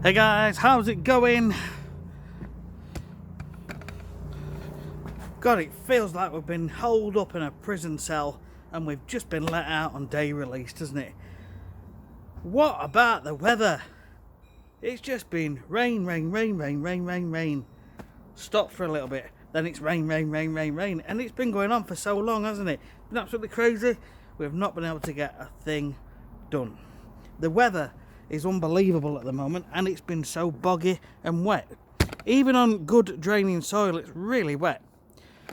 Hey guys, how's it going? God, it feels like we've been holed up in a prison cell and we've just been let out on day release, doesn't it? What about the weather? It's just been rain, rain, rain, rain, rain, rain, rain. Stop for a little bit, then it's rain, rain, rain, rain, rain. And it's been going on for so long, hasn't it? It's been absolutely crazy. We've not been able to get a thing done. The weather is unbelievable at the moment, and it's been so boggy and wet. Even on good draining soil, it's really wet.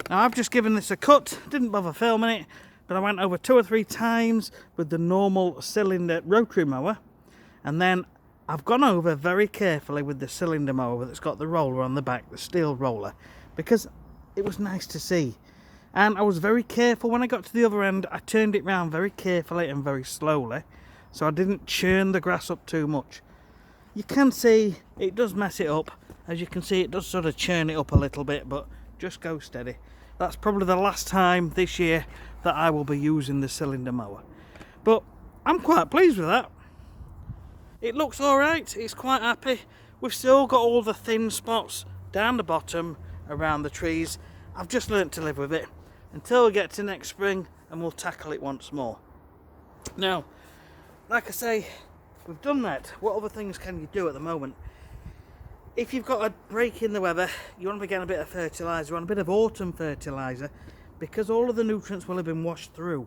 Now I've just given this a cut, didn't bother filming it, but I went over 2 or 3 times with the normal cylinder rotary mower, and then I've gone over very carefully with the cylinder mower that's got the roller on the back, the steel roller, because it was nice to see. And I was very careful when I got to the other end. I turned it round very carefully and very slowly, so I didn't churn the grass up too much. You can see it does mess it up. As you can see, it does sort of churn it up a little bit, but just go steady. That's probably the last time this year that I will be using the cylinder mower. But I'm quite pleased with that. It looks alright, it's quite happy. We've still got all the thin spots down the bottom around the trees. I've just learnt to live with it until we get to next spring and we'll tackle it once more. Now, like I say, we've done that. What other things can you do at the moment? If you've got a break in the weather, you want to be getting a bit of fertiliser on, a bit of autumn fertiliser, because all of the nutrients will have been washed through.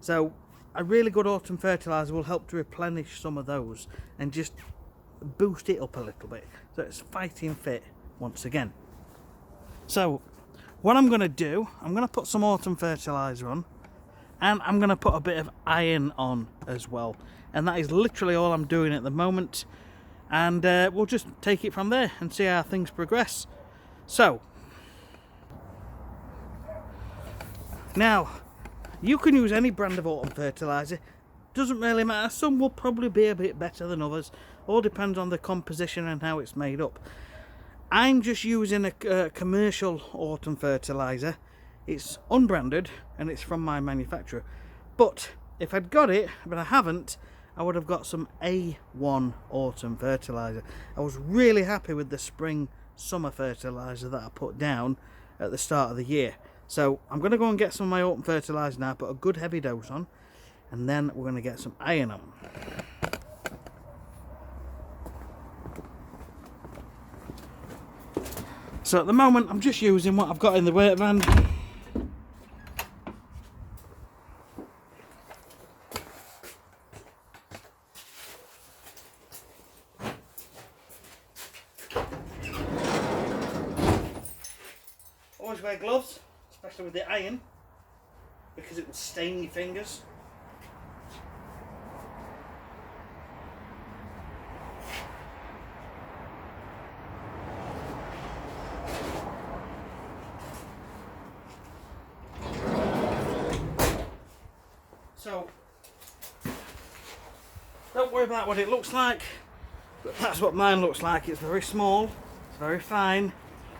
So a really good autumn fertiliser will help to replenish some of those and just boost it up a little bit, so it's fighting fit once again. So what I'm going to do, I'm going to put some autumn fertiliser on, and I'm going to put a bit of iron on as well, and that is literally all I'm doing at the moment. And we'll just take it from there and see how things progress. So now, you can use any brand of autumn fertiliser, doesn't really matter. Some will probably be a bit better than others, all depends on the composition and how it's made up. I'm just using a commercial autumn fertiliser. It's unbranded and it's from my manufacturer, but if I'd got it, but I haven't, I would have got some A1 autumn fertiliser. I was really happy with the spring summer fertiliser that I put down at the start of the year. So I'm going to go and get some of my autumn fertiliser now, put a good heavy dose on, and then we're going to get some iron on. So at the moment I'm just using what I've got in the weight van. Always wear gloves, especially with the iron, because it will stain your fingers. So, don't worry about what it looks like, but that's what mine looks like. It's very small, it's very fine,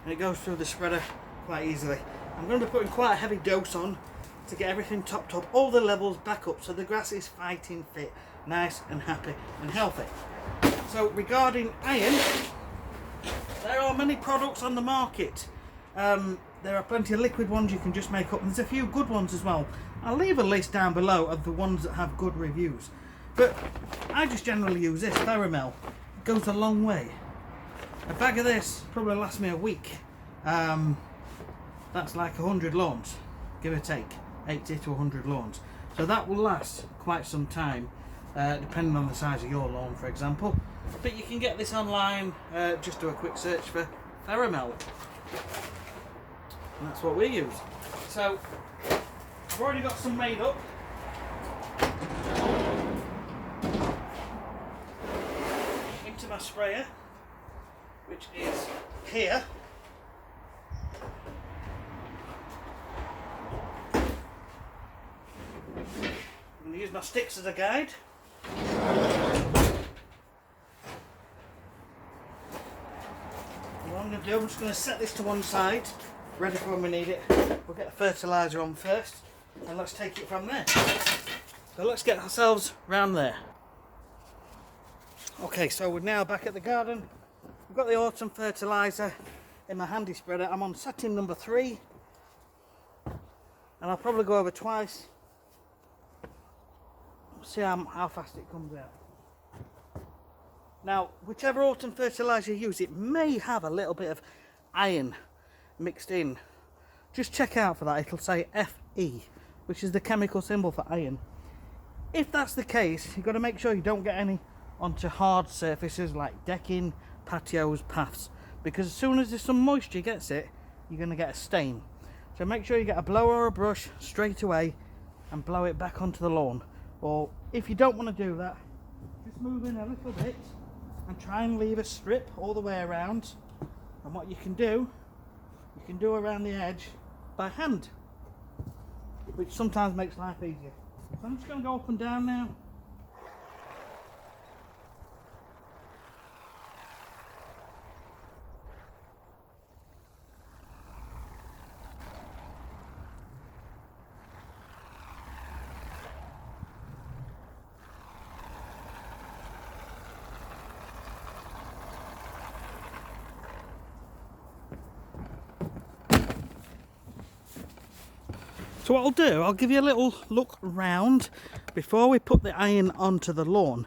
and it goes through the spreader quite easily. I'm going to be putting quite a heavy dose on to get everything topped up, all the levels back up, so the grass is fighting fit, nice and happy and healthy. So regarding iron, there are many products on the market. There are plenty of liquid ones you can just make up, and there's a few good ones as well. I'll leave a list down below of the ones that have good reviews, but I just generally use this Ferramel. It goes a long way. A bag of this probably lasts me a week. That's like 100 lawns, give or take, 80 to 100 lawns. So that will last quite some time, depending on the size of your lawn, for example. But you can get this online, just do a quick search for Ferramel. And that's what we use. So, I've already got some made up. Into my sprayer, which is here. I'm going to use my sticks as a guide. What I'm going to do, I'm just going to set this to one side, ready for when we need it. We'll get the fertiliser on first, and let's take it from there. So let's get ourselves round there. Okay, so we're now back at the garden. We've got the autumn fertiliser in my handy spreader. I'm on setting number 3, and I'll probably go over twice. See how fast it comes out. Now, whichever autumn fertiliser you use, it may have a little bit of iron mixed in. Just check out for that. It'll say Fe, which is the chemical symbol for iron. If that's the case, you've got to make sure you don't get any onto hard surfaces like decking, patios, paths, because as soon as there's some moisture gets it, you're going to get a stain. So make sure you get a blower or a brush straight away and blow it back onto the lawn. Or if you don't want to do that, just move in a little bit and try and leave a strip all the way around. And what you can do around the edge by hand, which sometimes makes life easier. So I'm just going to go up and down now. So what I'll do, I'll give you a little look round before we put the iron onto the lawn.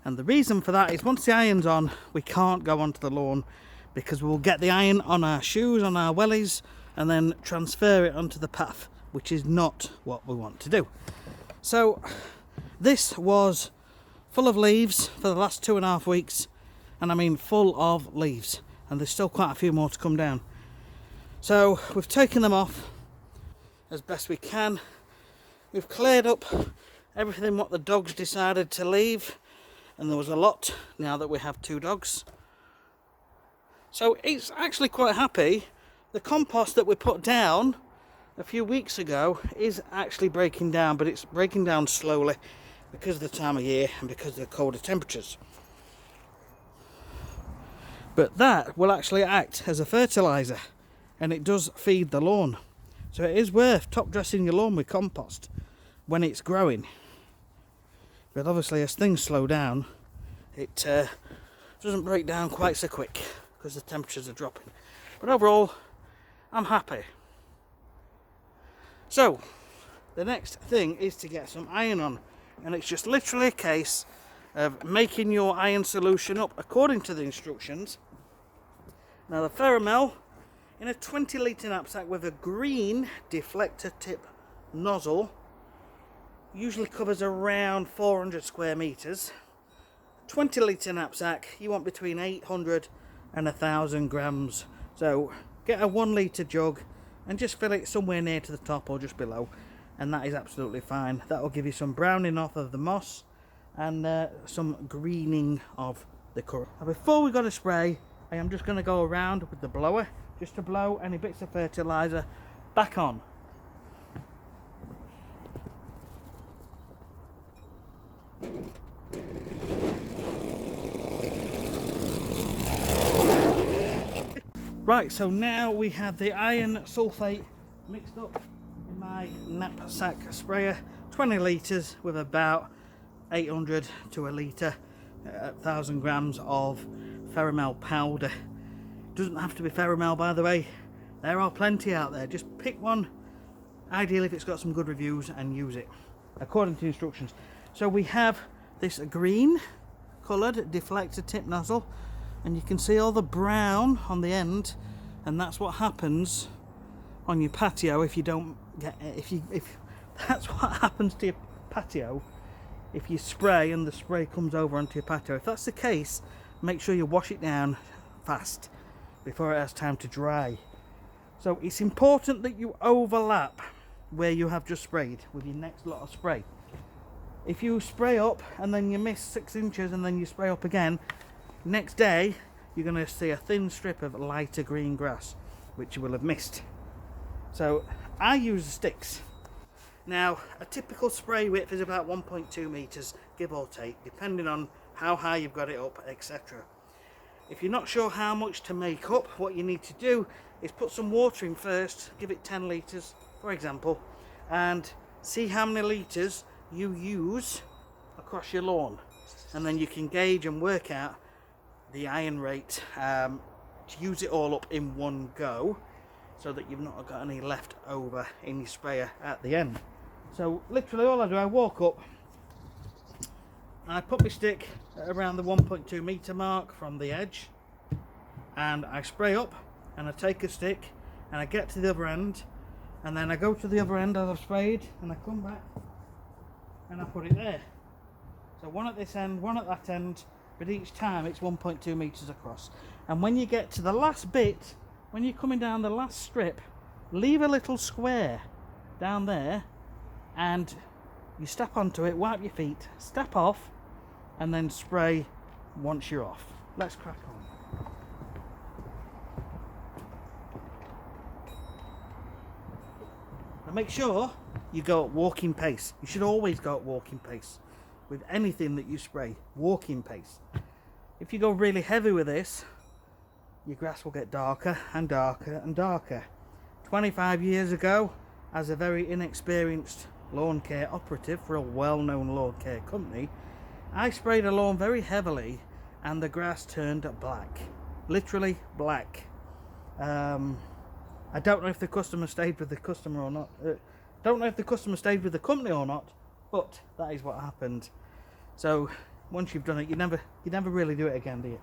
And the reason for that is once the iron's on, we can't go onto the lawn because we'll get the iron on our shoes, on our wellies, and then transfer it onto the path, which is not what we want to do. So this was full of leaves for the last 2.5 weeks, and I mean full of leaves, and there's still quite a few more to come down. So we've taken them off as best we can. We've cleared up everything what the dogs decided to leave, and there was a lot now that we have 2 dogs. So it's actually quite happy. The compost that we put down a few weeks ago is actually breaking down, but it's breaking down slowly because of the time of year and because of the colder temperatures. But that will actually act as a fertiliser, and it does feed the lawn. So it is worth top dressing your lawn with compost when it's growing. But obviously as things slow down, it doesn't break down quite so quick because the temperatures are dropping. But overall, I'm happy. So the next thing is to get some iron on, and it's just literally a case of making your iron solution up according to the instructions. Now the Ferramel in a 20 litre knapsack with a green deflector tip nozzle usually covers around 400 square metres. 20 litre knapsack, you want between 800 and 1,000 grams. So get a 1 litre jug and just fill it somewhere near to the top or just below, and that is absolutely fine. That will give you some browning off of the moss and some greening of the colour. Now before we go to spray, I am just going to go around with the blower just to blow any bits of fertiliser back on. Right, so now we have the iron sulphate mixed up in my knapsack sprayer, 20 litres with about 800 to a litre, 1,000 grams of Ferramel powder. Doesn't have to be Ferramel, by the way. There are plenty out there. Just pick one, ideally if it's got some good reviews, and use it according to instructions. So we have this green coloured deflector tip nozzle, and you can see all the brown on the end, and that's what happens on your patio if you don't get if that's what happens to your patio if you spray and the spray comes over onto your patio. If that's the case, make sure you wash it down fast before it has time to dry. So it's important that you overlap where you have just sprayed with your next lot of spray. If you spray up and then you miss 6 inches and then you spray up again, next day you're going to see a thin strip of lighter green grass which you will have missed. So I use the sticks. Now a typical spray width is about 1.2 meters, give or take, depending on how high you've got it up, etc. If you're not sure how much to make up, what you need to do is put some water in first, give it 10 litres for example, and see how many litres you use across your lawn. and then you can gauge and work out the iron rate to use it all up in one go, so that you've not got any left over in your sprayer at the end. So literally all I do, I walk up, I put my stick around the 1.2 meter mark from the edge, and I spray up, and I take a stick and I get to the other end, and then I go to the other end as I've sprayed, and I come back and I put it there. So one at this end, one at that end, but each time it's 1.2 meters across. And when you get to the last bit, when you're coming down the last strip, leave a little square down there, and you step onto it, wipe your feet, step off, and then spray once you're off. Let's crack on. Now make sure you go at walking pace. You should always go at walking pace with anything that you spray. Walking pace. If you go really heavy with this, your grass will get darker and darker and darker. 25 years ago, as a very inexperienced lawn care operative for a well-known lawn care company, I sprayed a lawn very heavily and the grass turned black. Literally black. I don't know if the customer stayed with the customer or not. Don't know if the customer stayed with the company or not, but that is what happened. So once you've done it, you never really do it again, do you?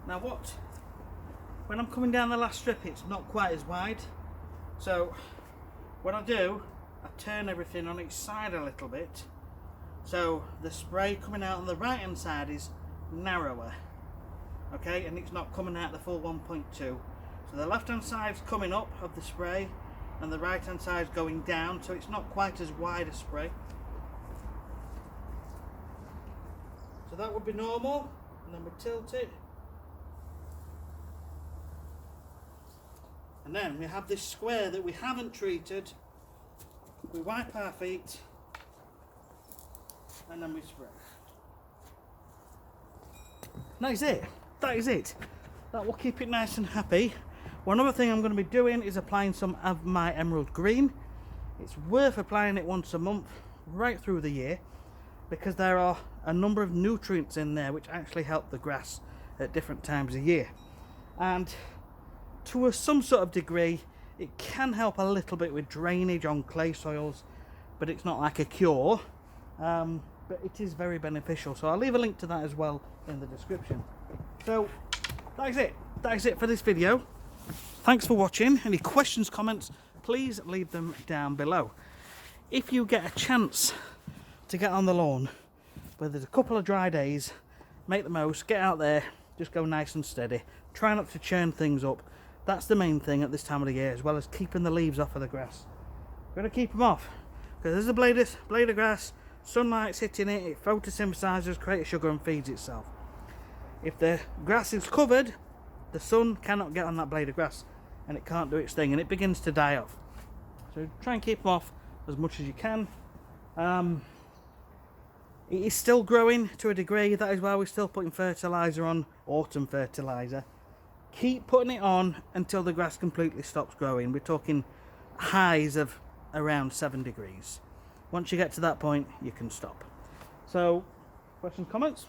Now when I'm coming down the last strip, it's not quite as wide. So what I do, I turn everything on its side a little bit. So the spray coming out on the right hand side is narrower. Okay, and it's not coming out the full 1.2. So the left hand side is coming up of the spray and the right hand side is going down, so it's not quite as wide a spray. So that would be normal, and then we tilt it. And then we have this square that we haven't treated. We wipe our feet and then we spray. That is it. That is it. That will keep it nice and happy. One other thing I'm going to be doing is applying some of my emerald green. It's worth applying it once a month right through the year, because there are a number of nutrients in there which actually help the grass at different times of year. And to some sort of degree, it can help a little bit with drainage on clay soils, but it's not like a cure. But it is very beneficial, so I'll leave a link to that as well in the description. So that is it. That is it for this video. Thanks for watching. Any questions, comments, please leave them down below. If you get a chance to get on the lawn where there's a couple of dry days, make the most, get out there, just go nice and steady. Try not to churn things up. That's the main thing at this time of the year, as well as keeping the leaves off of the grass. Got to keep them off, because there's a blade of grass, sunlight's hitting it, it photosynthesizes, creates sugar and feeds itself. If the grass is covered, the sun cannot get on that blade of grass and it can't do its thing and it begins to die off. So try and keep them off as much as you can. It is still growing to a degree, that is why we're still putting fertilizer on, autumn fertilizer. Keep putting it on until the grass completely stops growing. We're talking highs of around 7 degrees. Once you get to that point, you can stop. So, questions, comments,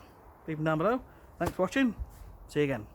leave them down below. Thanks for watching. See you again.